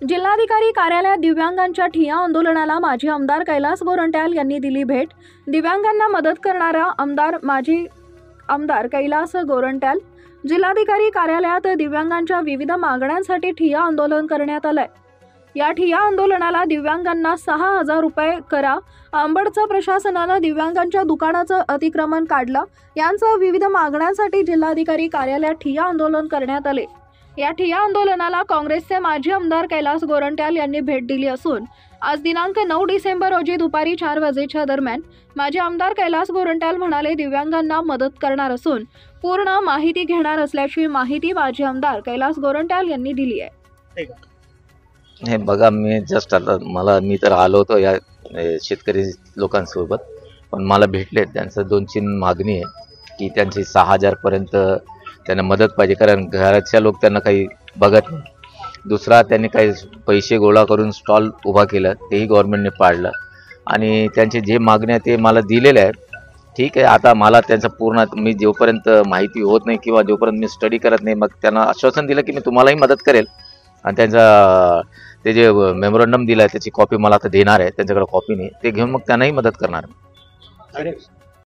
जिल्हाधिकारी कार्यालयात दिव्यांगांच्या ठिय्या आंदोलनाला माजी आमदार कैलास गोरंट्याल यांनी दिली भेट। दिव्यांगांना मदत करणारा माजी आमदार कैलास गोरंट्याल जिल्हाधिकारी कार्यालयात दिव्यांगांच्या विविध मागण्यांसाठी ठिय्या आंदोलन करण्यात आलंय। या ठिय्या आंदोलनाला दिव्यांगांना 6,000 रुपये करा, अंबडचं प्रशासनानं दिव्यांगांच्या दुकानाचं अतिक्रमण काढलं यांसह विविध मागण्यांसाठी जिल्हाधिकारी कार्यालयात ठिय्या आंदोलन करण्यात आले। या ठिय्या आंदोलनाला काँग्रेसचे माजी आमदार कैलास गोरंट्याल यांनी भेट दिली असून आज दिनांक 9 डिसेंबर रोजी दुपारी 4 वाजेच्या दरम्यान माजी आमदार कैलास गोरंट्याल म्हणाले दिव्यांगांना मदत करणार असून पूर्ण माहिती घेणार असल्याची माहिती माजी आमदार कैलास गोरंट्याल यांनी दिली आहे। हे बघा, मी जस्ट आता मी तर आलो होतो या शेतकरी लोकांसोबत, पण मला भेटले त्यांचं 2-3 मागणी आहे की त्यांची 6,000 पर्यंत त्यांना मदत पाहिजे, कारण घराच्या लोक त्यांना काही बघत नाही। दुसरा, त्यांनी काही पैसे गोळा करून स्टॉल उभा केला, तेही गव्हर्नमेंटने पाडलं आणि त्यांचे जे मागण्या ते मला दिलेले आहेत। ठीक आहे, आता मला त्यांचं पूर्ण मी जोपर्यंत माहिती होत नाही किंवा जोपर्यंत मी स्टडी करत नाही, मग त्यांना आश्वासन दिलं की मी तुम्हालाही मदत करेल आणि त्यांचा ते जे मेमोरंडम दिला आहे त्याची कॉपी मला आता देणार आहे, त्यांच्याकडे कॉपी नाही, ते घेऊन मग त्यांनाही मदत करणार।